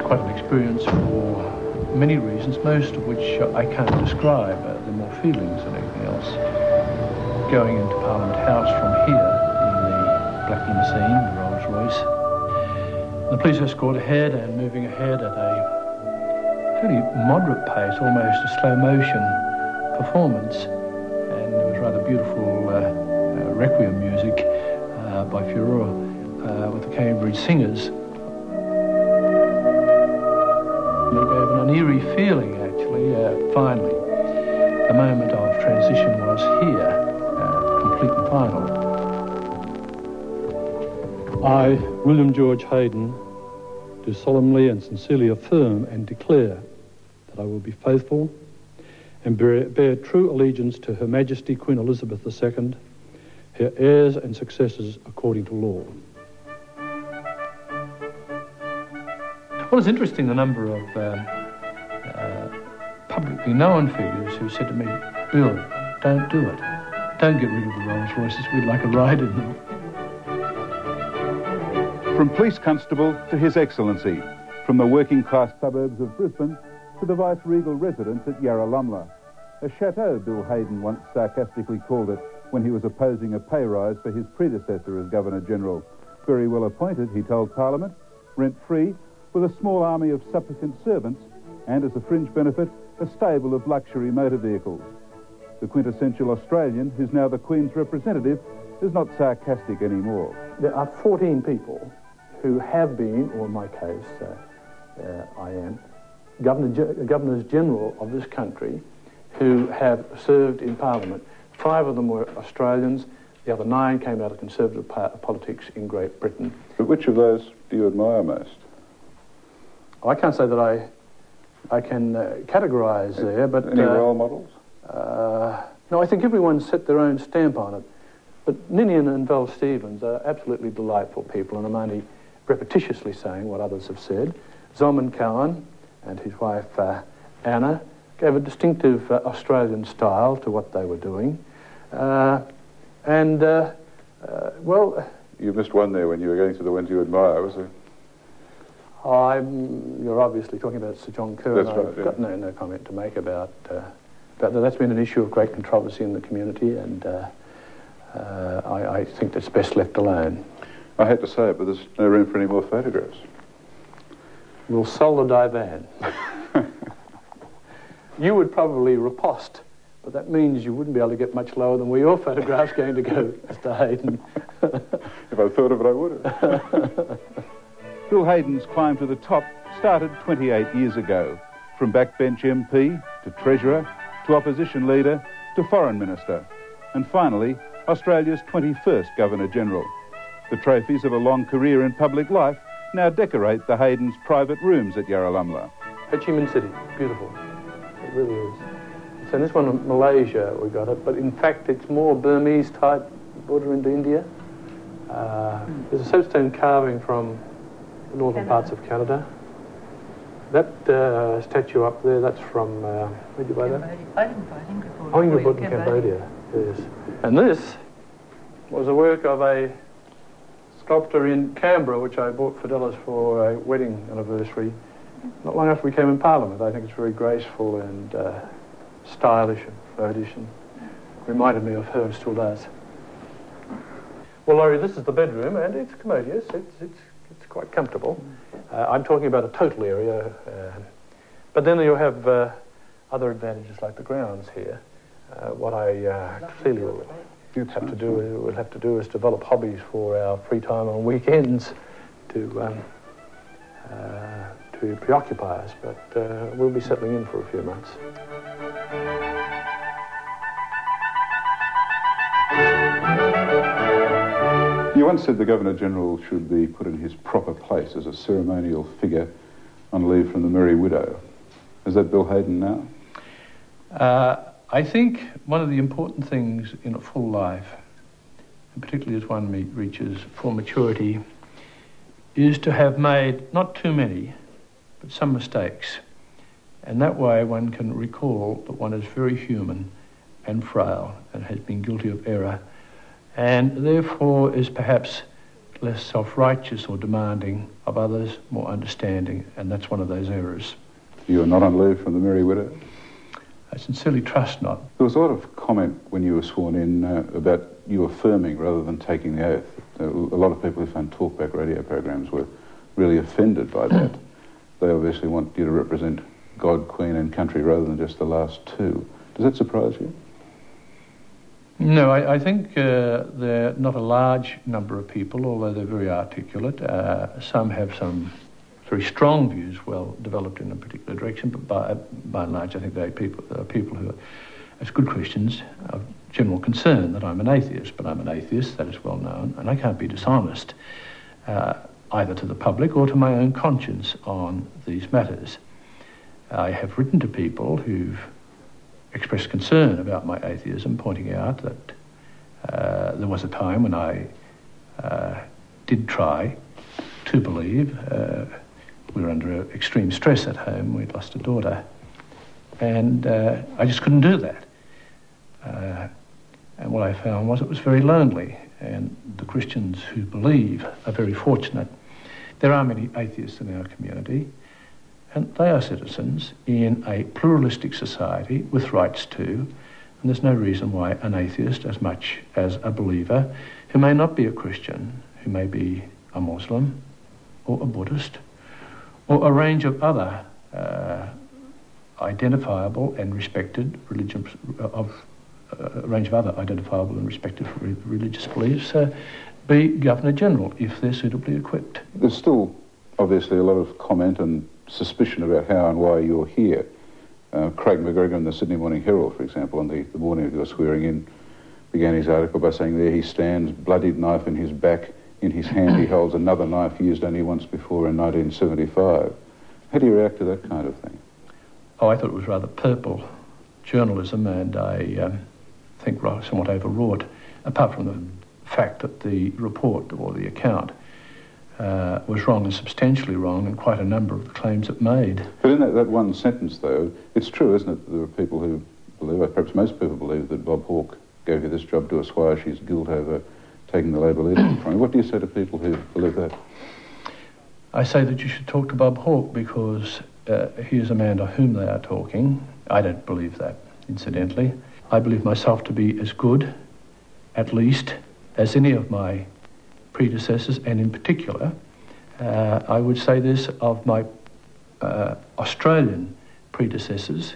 quite an experience for many reasons, most of which I can't describe. They're more feelings than anything else. Going into Parliament House from here in the black limousine, the Rolls Royce, the police escort ahead and moving ahead at a fairly moderate pace, almost a slow motion performance, and there was rather beautiful requiem music by Furore with the Cambridge Singers. It gave an eerie feeling, actually, finally. The moment of transition was here, complete and final. I, William George Hayden, do solemnly and sincerely affirm and declare that I will be faithful and bear true allegiance to Her Majesty Queen Elizabeth II, her heirs and successors according to law. Well, it's interesting the number of publicly known figures who said to me, Bill, don't do it. Don't get rid of the Rolls Royces. We'd like a ride in them. From police constable to His Excellency, from the working-class suburbs of Brisbane to the vice-regal residence at Yarralumla, a chateau, Bill Hayden once sarcastically called it when he was opposing a pay rise for his predecessor as Governor-General. Very well appointed, he told Parliament, rent-free, with a small army of supplicant servants, and as a fringe benefit, a stable of luxury motor vehicles. The quintessential Australian, who's now the Queen's representative, is not sarcastic anymore. There are 14 people who have been, or in my case, I am, Governors General of this country who have served in Parliament. 5 of them were Australians, the other 9 came out of Conservative politics in Great Britain. But which of those do you admire most? I can't say that I can categorise there, but... Any role models? No, I think everyone set their own stamp on it. But Ninian and Val Stevens are absolutely delightful people, and I'm only repetitiously saying what others have said. Zalman Cowan and his wife Anna gave a distinctive Australian style to what they were doing. Well... You missed one there when you were going to the ones you admire, was there? You're obviously talking about Sir John Kerr. That's right, I've got no comment to make about that. That's been an issue of great controversy in the community, and I think that's best left alone. I hate to say it, but there's no room for any more photographs. We'll sell the divan. You would probably riposte, but that means you wouldn't be able to get much lower than where your photograph's going to go, Mr. Hayden. If I thought of it, I would have. Bill Hayden's climb to the top started 28 years ago, from backbench MP to Treasurer to Opposition Leader to Foreign Minister, and finally, Australia's 21st Governor-General. The trophies of a long career in public life now decorate the Hayden's private rooms at Yarralumla. Ho Chi Minh City, beautiful. It really is. So in this one in Malaysia we got it, but in fact it's more Burmese type, border into India. There's a soapstone carving from the northern parts of Canada. That statue up there, that's from, where'd you buy that? Inglewood in Cambodia, yes. And this was a work of a sculptor in Canberra, which I bought for Dallas for a wedding anniversary, not long after we came in Parliament. I think it's very graceful and stylish and modish, and reminded me of her and still does. Well, Laurie, this is the bedroom, and it's commodious. It's quite comfortable. I'm talking about a total area, but then you have other advantages like the grounds here. What I clearly will have to do is develop hobbies for our free time on weekends to preoccupy us, but we'll be settling in for a few months. You once said the Governor-General should be put in his proper place as a ceremonial figure on leave from the Merry Widow. Is that Bill Hayden now? I think one of the important things in a full life, and particularly as one reaches full maturity, is to have made not too many, but some mistakes. And that way one can recall that one is very human and frail and has been guilty of error, and therefore is perhaps less self-righteous or demanding of others, more understanding, and that's one of those errors. You are not on leave from the Merry Widow? I sincerely trust not. There was a lot of comment when you were sworn in about you affirming rather than taking the oath. A lot of people who found talkback radio programs were really offended by that. They obviously want you to represent God, Queen and country rather than just the last two. Does that surprise you? No, I think there are not a large number of people, although they're very articulate. Some have some very strong views well developed in a particular direction, but by and large I think there are people who ask good questions of general concern that I'm an atheist, but I'm an atheist, that is well known, and I can't be dishonest either to the public or to my own conscience on these matters. I have written to people who've expressed concern about my atheism, pointing out that there was a time when I did try to believe. We were under extreme stress at home. We'd lost a daughter. And I just couldn't do that. And what I found was it was very lonely. And the Christians who believe are very fortunate. There are many atheists in our community, and they are citizens in a pluralistic society with rights too. And there's no reason why an atheist, as much as a believer, who may not be a Christian, who may be a Muslim or a Buddhist, or a range of other identifiable and respected religions a range of other identifiable and respected religious beliefs, be Governor-General if they're suitably equipped. There's still obviously a lot of comment and suspicion about how and why you're here. Craig McGregor in the Sydney Morning Herald, for example, on the morning of your swearing in, began his article by saying, "There he stands, bloodied knife in his back. In his hand he holds another knife used only once before in 1975. How do you react to that kind of thing? Oh, I thought it was rather purple journalism, and I think somewhat overwrought, apart from the fact that the report or the account was wrong and substantially wrong in quite a number of the claims it made. But in that one sentence, though, it's true, isn't it, that there are people who believe, perhaps most people believe, that Bob Hawke gave you this job to assuage his guilt over taking the Labor leadership from you. What do you say to people who believe that? I say that you should talk to Bob Hawke because he is a man to whom they are talking. I don't believe that, incidentally. I believe myself to be as good, at least, as any of my predecessors, and in particular, I would say this of my Australian predecessors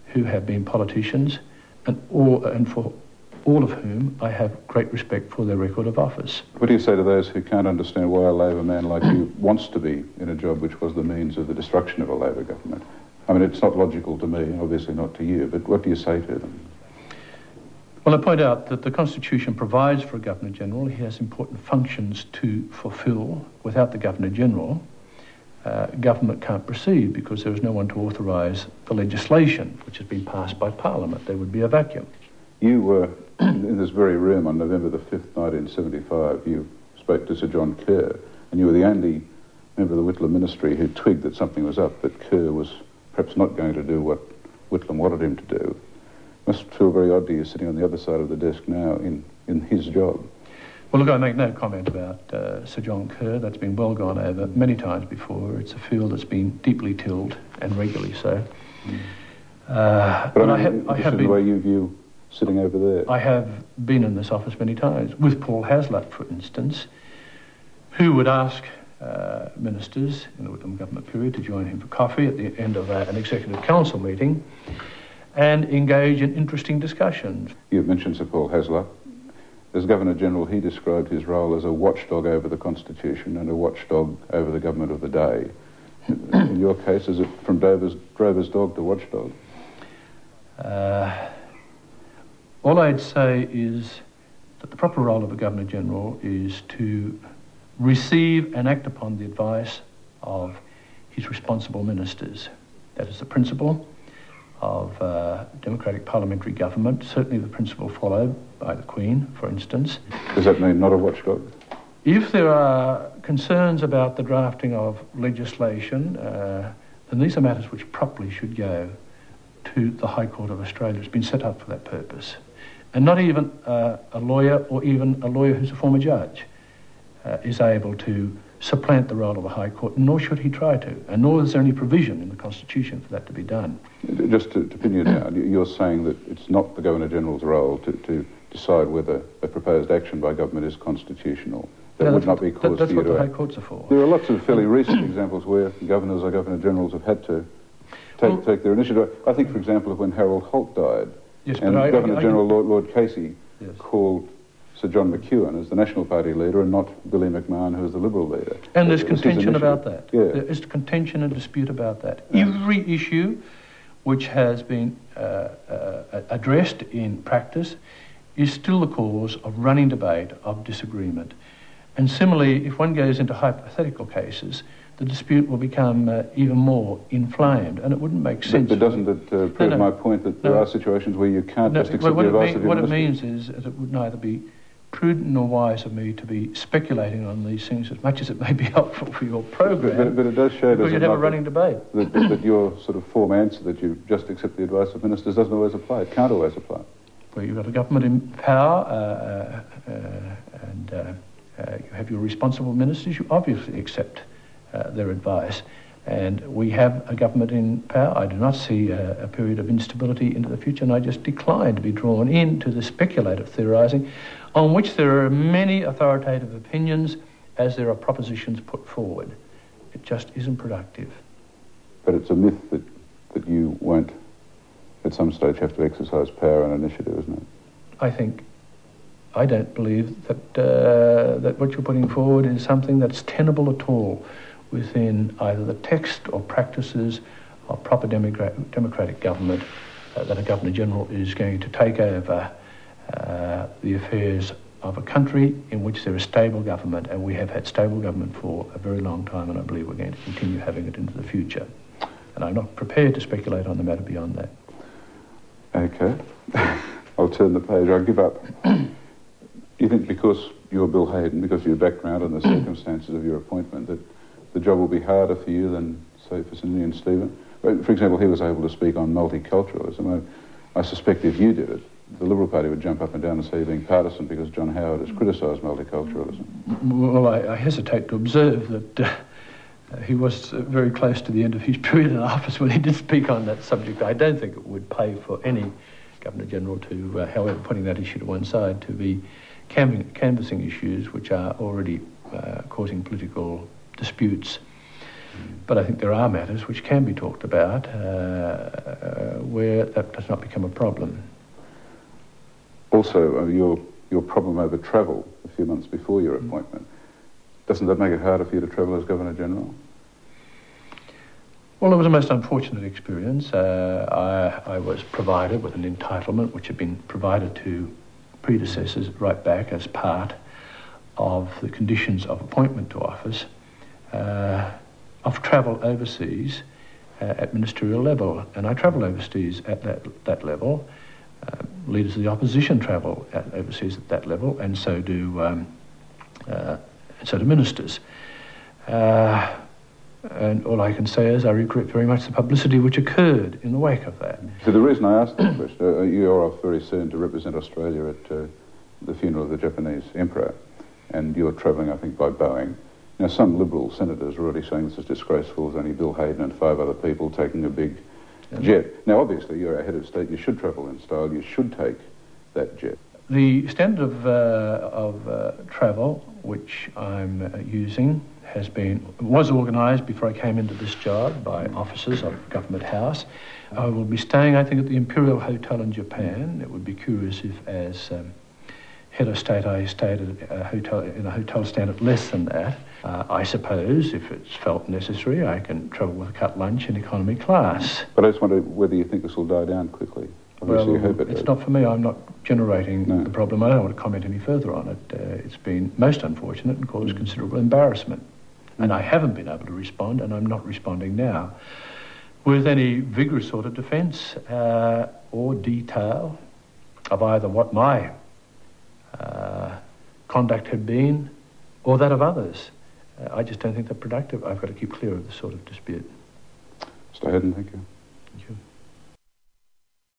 who have been politicians, and for all of whom I have great respect for their record of office. What do you say to those who can't understand why a Labor man like you wants to be in a job which was the means of the destruction of a Labor government? I mean, it's not logical to me, obviously not to you, but what do you say to them? Well, I point out that the Constitution provides for a Governor-General. He has important functions to fulfil. Without the Governor-General, government can't proceed because there is no one to authorise the legislation which has been passed by Parliament. There would be a vacuum. You were in this very room on November the 5th, 1975. You spoke to Sir John Kerr, and you were the only member of the Whitlam ministry who twigged that something was up, that Kerr was perhaps not going to do what Whitlam wanted him to do. Must feel very odd to you sitting on the other side of the desk now in his job. Well, look, I make no comment about Sir John Kerr. That's been well gone over many times before. It's a field that's been deeply tilled and regularly so. But I have been, the way you view sitting over there. I have been in this office many times, with Paul Haslutt, for instance, who would ask ministers in the Whitlam government period to join him for coffee at the end of an executive council meeting and engage in interesting discussions. You've mentioned Sir Paul Haslutt. As Governor-General, he described his role as a watchdog over the Constitution and a watchdog over the government of the day. In your case, is it from drover's dog to watchdog? All I'd say is that the proper role of a Governor-General is to receive and act upon the advice of his responsible ministers. That is the principle of democratic parliamentary government, certainly the principle followed by the Queen, for instance. Does that mean not a watchdog? If there are concerns about the drafting of legislation, then these are matters which properly should go to the High Court of Australia. It's been set up for that purpose. And not even a lawyer or even a lawyer who's a former judge. is able to supplant the role of a High Court, nor should he try to, and nor is there any provision in the Constitution for that to be done. Just to pin you down, you're saying that it's not the Governor-General's role to decide whether a proposed action by government is constitutional. That would not be cause for you to act. That's what the High Courts are for. There are lots of fairly recent examples where governors or Governor-Generals have had to take their initiative. I think, for example, of when Harold Holt died, and Governor-General Lord Casey called Sir John McEwen as the National Party leader and not Billy McMahon, who was the Liberal leader. And there's contention about that. Yeah. There is contention and dispute about that. Every issue which has been addressed in practice is still the cause of running debate, of disagreement. And similarly, if one goes into hypothetical cases, the dispute will become even more inflamed, and it wouldn't make sense. But doesn't it prove my point that there are situations where you can't just accept the advice of your minister? What it means is that it would neither be prudent nor wise of me to be speculating on these things, as much as it may be helpful for your program. But it does show, because you'd have a running debate. That your sort of form answer that you just accept the advice of ministers doesn't always apply. It can't always apply. Well, you've got a government in power, and you have your responsible ministers. You obviously accept their advice. And we have a government in power. I do not see a period of instability into the future, and I just decline to be drawn into the speculative theorising on which there are many authoritative opinions as there are propositions put forward. It just isn't productive. But it's a myth that you won't at some stage have to exercise power and initiative, isn't it? I don't believe that what you're putting forward is something that's tenable at all within either the text or practices of proper democratic government, that a Governor-General is going to take over the affairs of a country in which there is stable government, and we have had stable government for a very long time, and I believe we're going to continue having it into the future. And I'm not prepared to speculate on the matter beyond that. Okay. I'll turn the page. I'll give up. Do you think because you're Bill Hayden, because of your background and the circumstances of your appointment, that the job will be harder for you than, say, for Sir Ian Stephen? For example, he was able to speak on multiculturalism. I suspect if you did it, the Liberal Party would jump up and down and say you're being partisan because John Howard has criticised multiculturalism. Well, I hesitate to observe that he was very close to the end of his period in office when he did speak on that subject. I don't think it would pay for any Governor-General to, however, putting that issue to one side, to be canvassing issues which are already causing political disputes. But I think there are matters which can be talked about where that does not become a problem. Also, your problem over travel a few months before your appointment, doesn't that make it harder for you to travel as Governor-General? Well, it was a most unfortunate experience. I was provided with an entitlement which had been provided to predecessors right back as part of the conditions of appointment to office, of travel overseas at ministerial level. And I travel overseas at that level. Leaders of the opposition travel overseas at that level, and so do ministers. And all I can say is I regret very much the publicity which occurred in the wake of that. So the reason I asked that question, you're off very soon to represent Australia at the funeral of the Japanese Emperor, and you're travelling, I think, by Boeing. Now, some Liberal senators are already saying this is disgraceful. There's only Bill Hayden and 5 other people taking a big jet. Now, obviously, you're a head of state. You should travel in style. You should take that jet. The standard of travel which I'm using was organised before I came into this job by officers of Government House. I will be staying, I think, at the Imperial Hotel in Japan. It would be curious if, as head of state, I stayed at in a hotel standard less than that. I suppose, if it's felt necessary, I can travel with a cut lunch in economy class. But I just wonder whether you think this will die down quickly. Obviously, you hope it it's not for me. I'm not generating the problem. I don't want to comment any further on it. It's been most unfortunate and caused considerable embarrassment. And I haven't been able to respond, and I'm not responding now, with any vigorous sort of defence or detail of either what my conduct had been or that of others. I just don't think they're productive. I've got to keep clear of this sort of dispute. Mr. Hayden, thank you. Thank you.